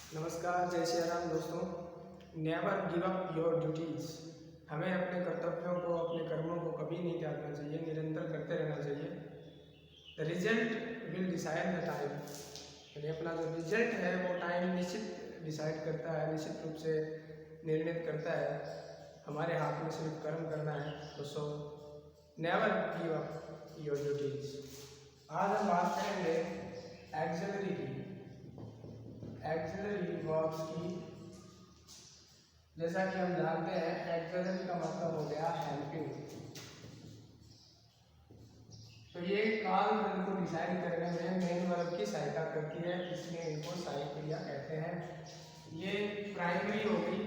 नमस्कार, जय श्री राम दोस्तों। Never give up your duties. हमें अपने कर्तव्यों को, अपने कर्मों को कभी नहीं त्यागना चाहिए, निरंतर करते रहना चाहिए। The result will decide the time. यानी अपना जो रिजल्ट है वो टाइम निश्चित डिसाइड करता है, निश्चित रूप से निर्णित करता है। हमारे हाथ में सिर्फ कर्म करना है। तो so never give up your duties. आज हम बात करेंगे एक्सिलरी की, एक्सिलरी वर्ब्स की। जैसा कि हम जानते हैं एक्सिलरी का मतलब हो गया हेल्पिंग। तो ये काल वर्ग को डिसाइड करने में मेन वर्ब की सहायता करती है, इसलिए इनको सहायक क्रिया कहते हैं। ये प्राइमरी होगी।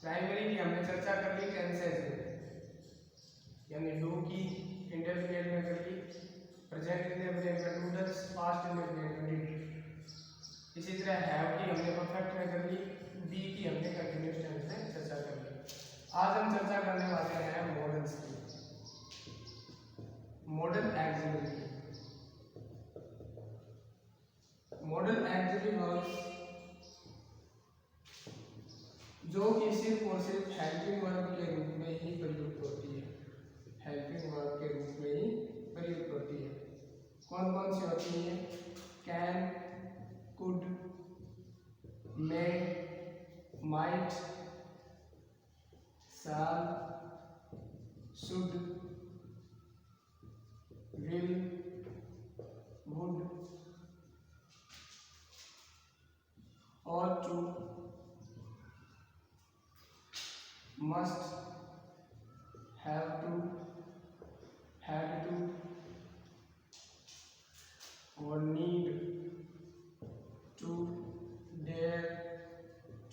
प्राइमरी की हमने चर्चा कर ली टेंसेज में, यानी डू की इंटरमीडिएट में कर ली, प्रेजेंट इंडेफिनिट में डू डज, पास्ट इंडेफिनिट में डिड। इसी तरह हैव की हमने परफेक्ट में कर ली, बी की हमने कंटिन्यूअस टेंस में चर्चा कर ली। आज हम चर्चा करने वाले हैं मॉडल्स की, मॉडल एक्सिलरी की। मॉडल एक्सिलरी वर्ब्स जो कि सिर्फ और सिर्फ हेल्पिंग वर्ब के रूप में ही प्रयुक्त होती है, हेल्पिंग वर्ब के रूप में ही प्रयुक्त होती है। कौन कौन सी होती है? Can, could, may, might, shall, should, will, would, ought to, must, have to, had to, और need, to, dare,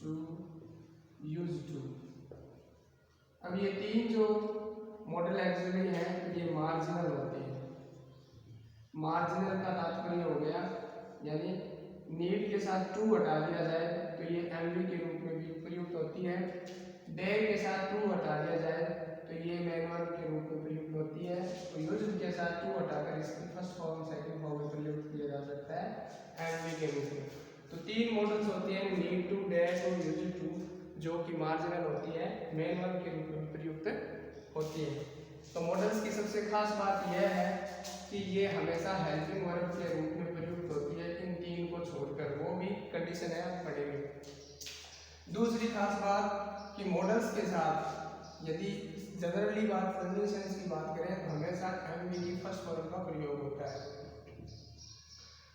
to, use to. अब ये तीन जो मॉडल एक्सिलरी हैं ये मार्जिनल होते हैं। मार्जिनल का तात्पर्य हो गया, यानी नीड के साथ टू हटा दिया जाए तो ये एमवी के रूप में भी प्रयुक्त होती है। डेयर के साथ टू हटा दिया जाए तो ये मेन वर्ब के रूप में प्रयुक्त होती है। तो यूज के साथ टू हटाकर इसकी फर्स्ट फॉर्म सेकंड फॉर्म में प्रयुक्त किया जा सकता है एमवी के रूप में। तो तीन मॉडल्स होती हैं, need to, dare to, use to, जो कि मार्जिनल होती है, मेन वर्ब के रूप में प्रयुक्त होती है। तो मॉडल्स की सबसे खास बात यह है कि ये हमेशा हेल्पिंग वर्ब के रूप में प्रयुक्त होती है, इन तीन को छोड़कर। वो भी कंडीशन है, आप पढ़ेंगे। दूसरी खास बात कि मॉडल्स के साथ यदि जनरली बात कंडीशंस की बात करें तो हमेशा एमवी की फर्स्ट फॉर्म का प्रयोग होता है।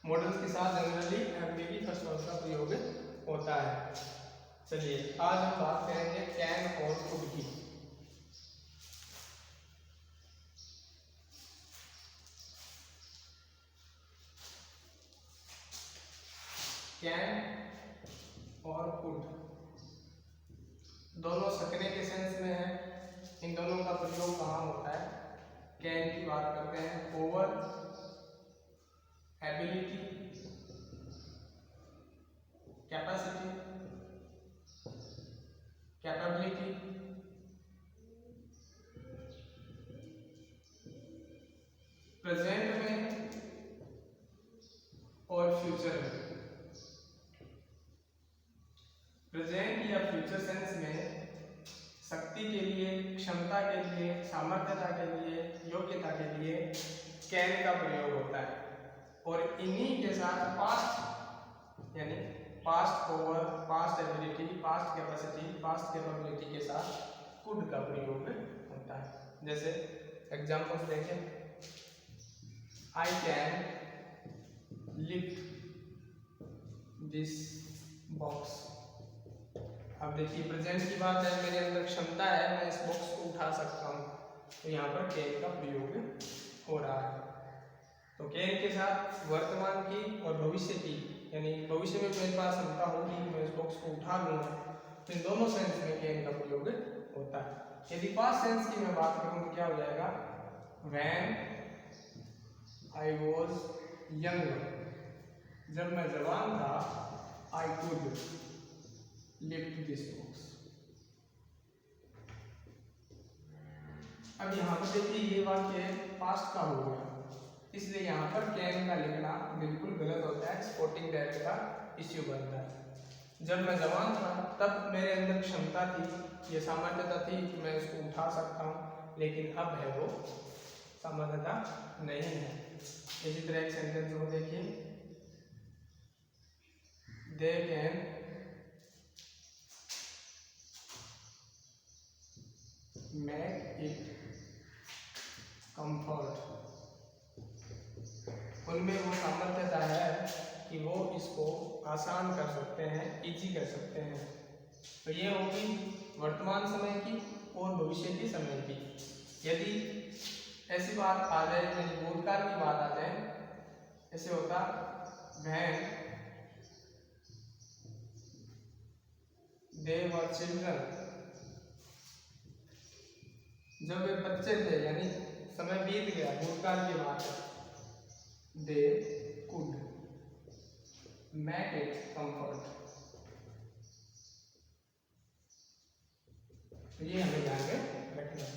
मॉडल्स के साथ जनरली एमवी की फर्स्ट फॉर्म का प्रयोग होता है। चलिए आज हम बात करेंगे कैन और कुड की। कैन और कुड दोनों सकने के सेंस में है। इन दोनों का प्रयोग कहाँ होता है? कैन की बात करते हैं, over, ability, capacity, capability, present में और फ्यूचर में। प्रेजेंट या फ्यूचर सेंस में शक्ति के लिए, क्षमता के लिए, सामर्थ्यता के लिए, योग्यता के लिए कैन का प्रयोग होता है। और इन्हीं के साथ पास्ट, यानी past over, past ability, past capacity, past capability के साथ कुड का प्रयोग होता है। जैसे एग्जांपल्स देखें, I can lift this box. अब देखिए प्रेजेंट की बात है, मेरे अंदर क्षमता है, मैं इस बॉक्स को उठा सकता हूँ, तो यहाँ पर कैन का प्रयोग हो रहा है। तो कैन के साथ वर्तमान की और भविष्य की, यानी भविष्य में मेरे पास क्षमता होगी, मैं इस बॉक्स को उठा लूँगा, तो इन दोनों सेंस में कैन का प्रयोग होता है। यदि पास्ट सेंस की मैं बात करूँ तो क्या हो जाएगा? व्हेन आई वॉज यंग, जब मैं जवान था, I could lift this box. अब यहाँ पर देखिए ये वाक्य पास्ट का हो गया, इसलिए यहाँ पर कैन का लिखना बिल्कुल गलत होता है। स्पोर्टिंग डायरेक्ट का इश्यू बनता है। जब मैं जवान था तब मेरे अंदर क्षमता थी, ये सामर्थ्यता थी कि मैं इसको उठा सकता हूँ, लेकिन अब है वो सामर्थ्यता नहीं है। इसी तरह एक सेंटेंस को देखिए, they can make it comfort, उनमें वो सामर्थ्यता है कि वो इसको आसान कर सकते हैं, इजी कर सकते हैं। तो ये होगी वर्तमान समय की और भविष्य के समय की। यदि ऐसी बात आ जाए, यदि भूतकाल की बात आ जाए, ऐसे होता when they were children, जब वे बच्चे थे, यानी समय बीत गया, भूतकाल की बात है, they could make it comfort। तो ये हमें ध्यान में रखना है।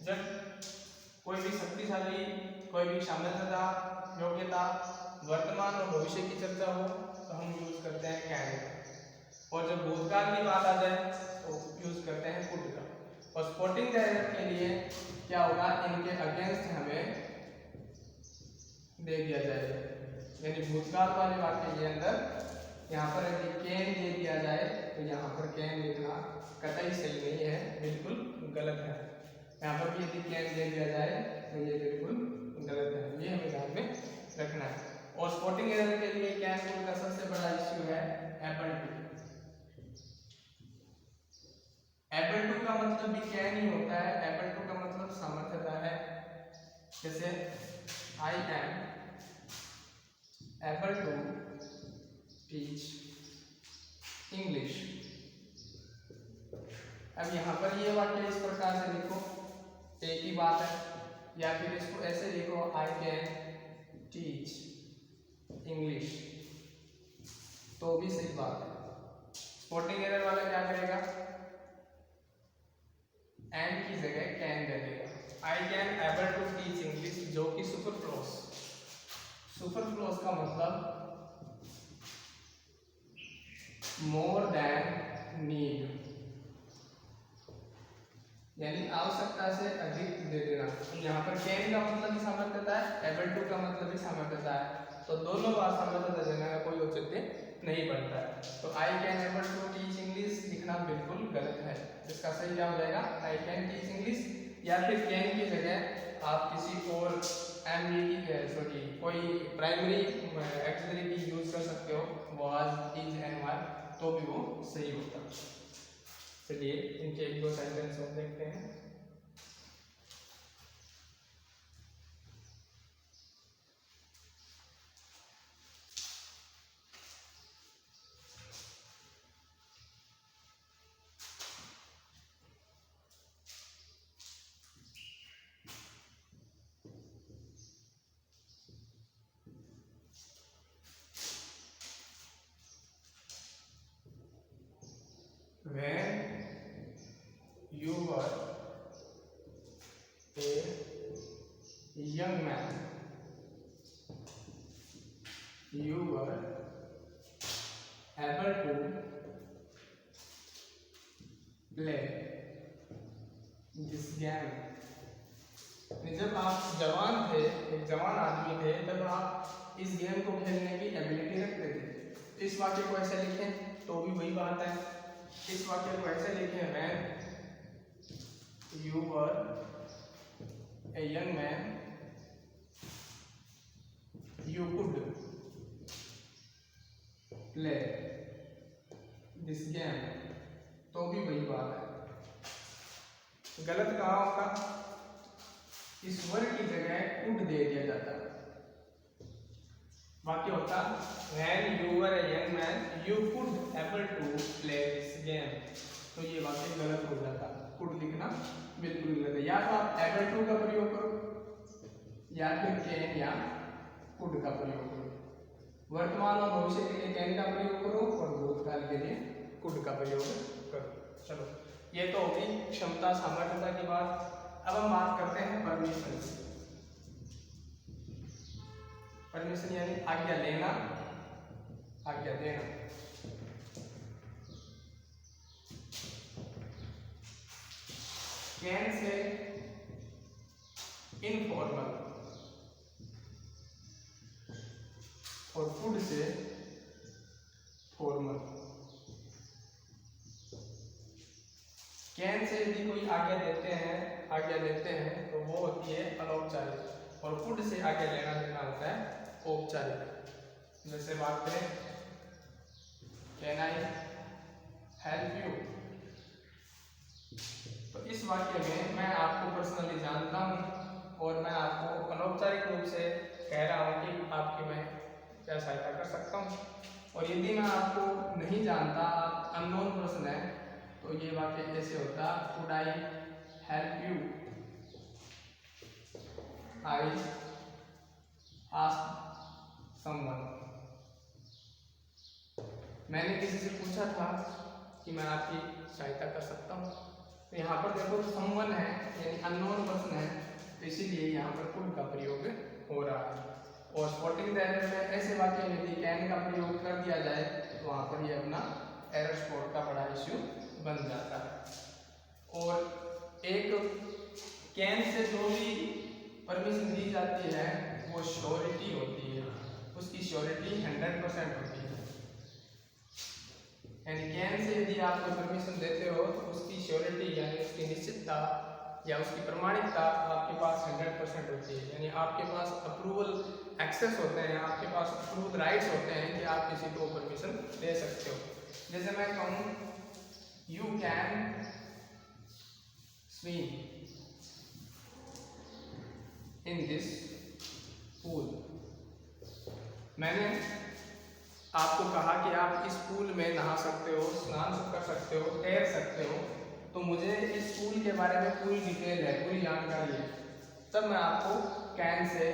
जब कोई भी शक्तिशाली, कोई भी सामर्थ्यता, योग्यता, वर्तमान और भविष्य की चर्चा हो तो हम यूज करते हैं कैन, और जब भूतकाल की बात आ जाए तो यूज करते हैं कुड का। और स्पोर्टिंग डायरेक्ट के लिए क्या होगा, इनके अगेंस्ट हमें दे दिया जाएगा, यानी भूतकाल वाले वाक्य के अंदर यहाँ पर यदि कैन दे दिया जाए तो यहाँ पर कैन लिखना कतई सही नहीं है, बिल्कुल गलत है। यहाँ पर भी यदि कैन दे दिया जाए तो ये बिल्कुल गलत है, ये हमें ध्यान में रखना है। और स्पोर्टिंग एरर के लिए कैन कुड का सबसे बड़ा इश्यू है एबल टू। एबल टू का मतलब भी कैन ही होता है, एबल टू का मतलब सामर्थ्यता है। जैसे I am able to teach English. अब यहाँ पर ये वाक्य इस प्रकार से लिखो, एक ही बात है, या फिर इसको ऐसे लिखो, आई कैन टीच इंग्लिश, तो भी सही बात है। स्पोर्टिंग एरर वाला क्या करेगा, एंड की जगह कैन दे देगा। I can able to teach English, जो कि सुपरफ्लूस, सुपरफ्लूस का मतलब मोर देन नीड, यानी आवश्यकता से अधिक दे देना। तो यहाँ पर कैन का मतलब भी सामर्थ्यता है, एबल टू का मतलब भी सामर्थ्यता है, तो दोनों बार सामर्थ्यता देने का कोई औचित्य नहीं बनता है। तो I can able to teach English लिखना बिल्कुल गलत है। इसका सही क्या हो जाएगा, आई कैन टीच इंग्लिश, या फिर कैन की जगह आप किसी और कोई प्राइमरी एक्सिलरी की यूज कर सकते हो, वाज, इज एंड वर, तो भी वो सही होता। चलिए इनके एक दो सेंटेंस हम देखते हैं। When you were a young man, you were able to play this game। जब आप जवान थे, एक जवान आदमी थे, तब आप इस गेम को खेलने की एबिलिटी रखते थे। इस वाक्य को ऐसे लिखें तो भी वही बात है। इस वाक्य को ऐसे लिखें, when you were a young man, you could play this game, तो भी वही बात है। गलत कहाँ होगा, इस वर्ड की जगह कुड दे दिया जाता। वाक्य होता when you were a young man you could able to play this game, तो ये वाक्य गलत हो जाता। कुड लिखना बिल्कुल गलत है। या तो आप able to का प्रयोग करो, या फिर कैन या कुड का प्रयोग करो। वर्तमान और भविष्य के लिए कैन का प्रयोग करो और भूतकाल के लिए कुड का प्रयोग करो। चलो ये तो होगी क्षमता, सामर्थ्यता की बात। अब हम बात करते हैं परमिशन। परमिशन यानी आज्ञा लेना आज्ञा देना। कैन से इनफॉर्मल और फूड से फॉर्मल। कैन से यदि कोई आज्ञा देते हैं तो वो होती है अनौपचारिक, और फूड से आज्ञा लेना देना होता है औपचारिक। जैसे बात करें कैन आई हेल्प यू, तो इस वाक्य में मैं आपको पर्सनली जानता हूँ और मैं आपको अनौपचारिक रूप से कह रहा हूँ कि आपकी मैं क्या सहायता कर सकता हूँ। और यदि मैं आपको नहीं जानता, आप अननोन पर्सन है, तो ये वाक्य कैसे होता? Could I help you, I asked someone. मैंने किसी से पूछा था कि मैं आपकी सहायता कर सकता हूँ। तो यहाँ पर देखो समवन है यानी अननोन पर्सन है, तो इसीलिए यहाँ पर कुड का प्रयोग हो रहा है। और स्पॉटिंग द एरर में ऐसे वाक्य में यदि कैन का प्रयोग कर दिया जाए तो वहाँ पर ये अपना एरर स्पॉट का बड़ा इश्यू बन जाता है। और एक कैन से जो भी परमिशन दी जाती है वो श्योरिटी होती है, उसकी श्योरिटी 100% होती है। यानी कैन से यदि आप कोई परमिशन देते हो तो उसकी श्योरिटी यानी उसकी निश्चितता या उसकी प्रमाणिकता आपके पास 100% होती है। यानी आपके पास अप्रूवल एक्सेस होते हैं, आपके पास अप्रूवल राइट्स होते हैं कि आप किसी को परमिशन दे सकते हो। जैसे मैं कहूँ you can swim in this pool, मैंने आपको कहा कि आप इस पूल में नहा सकते हो, स्नान कर सकते हो, तैर सकते हो, तो मुझे इस पूल के बारे में पूरी डिटेल है, पूरी जानकारी है, तब मैं आपको कैन से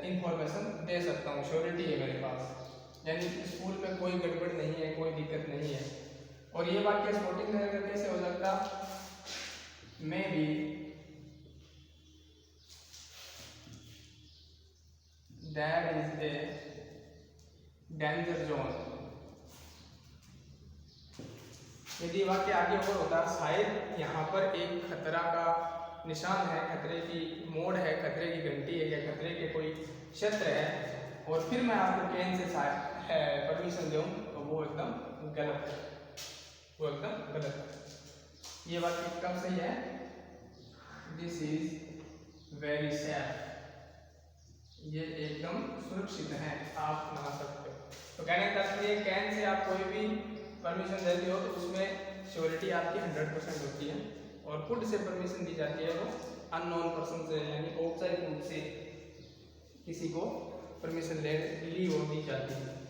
इंफॉर्मेशन दे सकता हूँ, श्योरिटी है मेरे पास। यानी इस पूल में कोई गड़बड़ नहीं है, कोई दिक्कत नहीं है। और ये वाक्य स्पोर्टिंग एरर कैसे हो सकता? May be there is a danger zone. यदि वाक्य आगे और होता शायद यहाँ पर एक खतरा का निशान है, खतरे की मोड़ है, खतरे की घंटी है या खतरे के कोई क्षेत्र है, और फिर मैं आपको कैन से परमिशन दूँ तो वो एकदम गलत है, वो एकदम गलत है। ये वाक्य कब सही है? दिस इज वेरी सेफ, ये एकदम सुरक्षित है, आप नहा सकते हो। तो कहने का तात्पर्य कैन से आप कोई भी परमिशन देते हो तो उसमें श्योरिटी आपकी 100% होती है, और फुड से परमिशन दी जाती है वो अननोन पर्सन से, यानी औपचारिक रूप से किसी को परमिशन ली हो दी जाती है।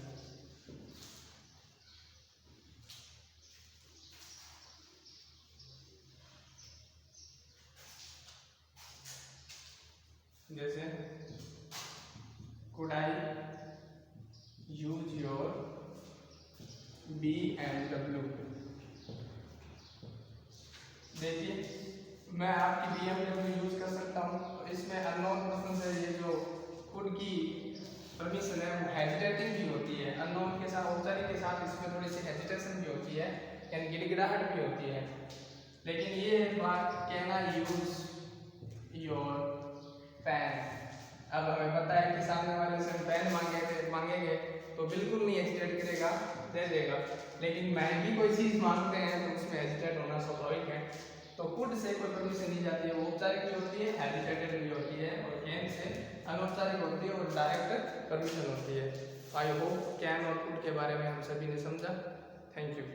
जैसे could I use your BMW? देखिए मैं आपकी BMW यूज कर सकता हूँ, तो इसमें अननोन पर्सन से ये जो खुद की परमिशन है वो हेजिटेटिंग भी होती है। अननोन के साथ, औपचारिक के साथ इसमें थोड़ी सी हेजिटेशन भी होती है, यानी गिड़गिड़ाहट भी होती है। लेकिन ये बात कहना यूज योर पेन, अब हमें पता है कि सामने वाले से पेन मांगेंगे तो बिल्कुल नहीं हेजिटेट करेगा, दे देगा। लेकिन महंगी कोई चीज़ मांगते हैं तो उसमें हेजिटेट होना स्वाभाविक है। तो कुड से कोई परमिशन दी जाती है वो औपचारिक भी होती है, हेजिटेटेड भी होती है, और कैन से अनौपचारिक होती है और डायरेक्ट परमिशन होती है। आई होप कैन और कुड के बारे में हम सभी ने समझा। Thank you.